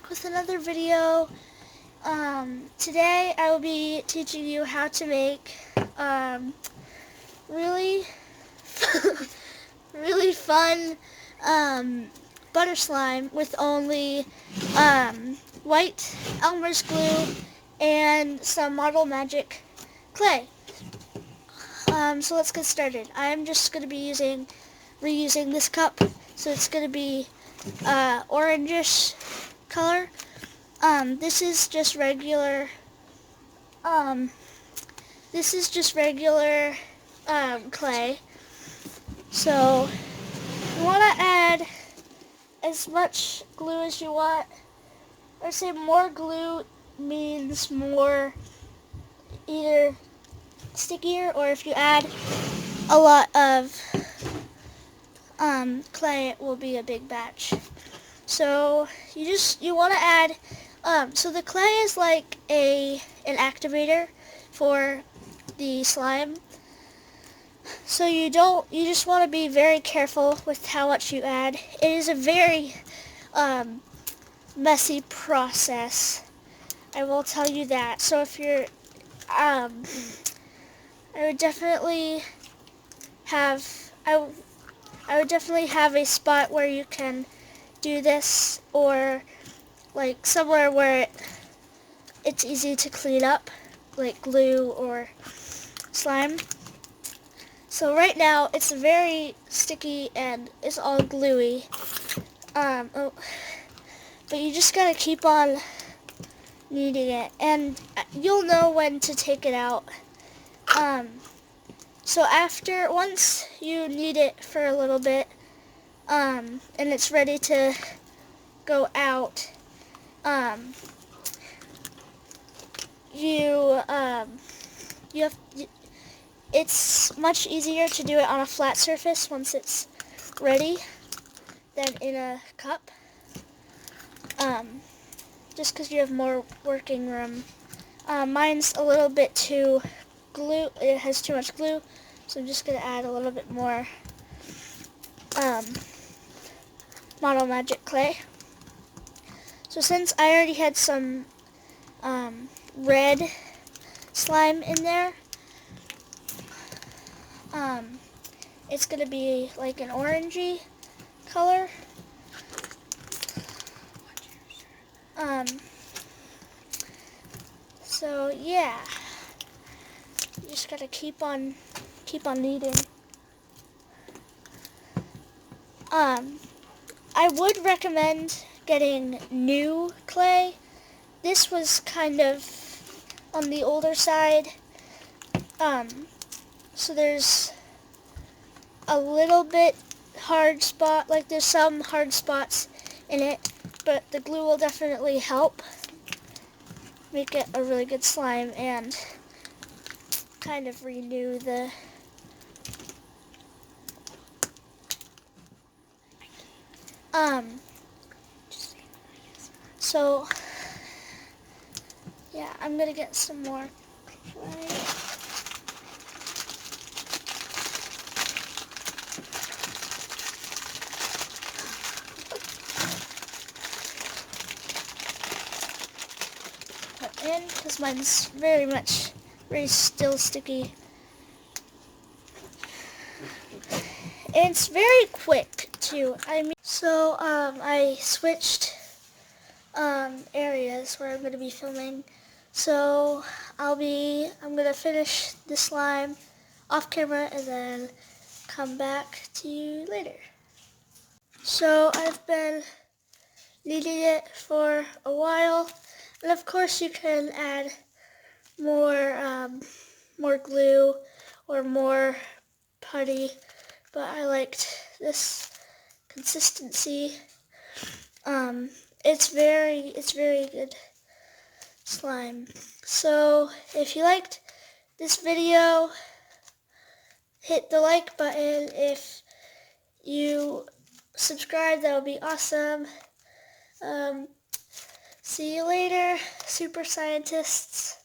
back with another video. Today I will be teaching you how to make really really fun butter slime with only white Elmer's glue and some Model Magic clay. So let's get started. I'm just going to be reusing this cup, so it's going to be orangish color. This is just regular clay. So you want to add as much glue as you want. I say more glue means more either stickier, or if you add a lot of clay, it will be a big batch. So you want to add so the clay is like an activator for the slime. So you just want to be very careful with how much you add. It is a very messy process, I will tell you that. So if you're I would definitely have a spot where you can do this, or like somewhere where it's easy to clean up, like glue or slime. So right now it's very sticky and it's all gluey. But you just gotta keep on kneading it, and you'll know when to take it out. So once you knead it for a little bit, and it's ready to go out, it's much easier to do it on a flat surface once it's ready than in a cup, just because you have more working room. Mine's a little bit too glue, it has too much glue, so I'm just going to add a little bit more Model Magic clay. So since I already had some red slime in there, it's going to be like an orangey color. So yeah, you just gotta keep on kneading. I would recommend getting new clay. This was kind of on the older side. So there's a little bit hard spot, like there's some hard spots in it, but the glue will definitely help make it a really good slime and kind of renew the so yeah, I'm gonna get some more clay. Put in, because mine's very still sticky. And it's very quick too. So I switched areas where I'm going to be filming. So I'm going to finish the slime off camera and then come back to you later. So I've been kneading it for a while, and of course you can add more glue or more putty, but I liked this consistency. It's very good slime. So if you liked this video, hit the like button. If you subscribe, that would be awesome. See you later, super scientists.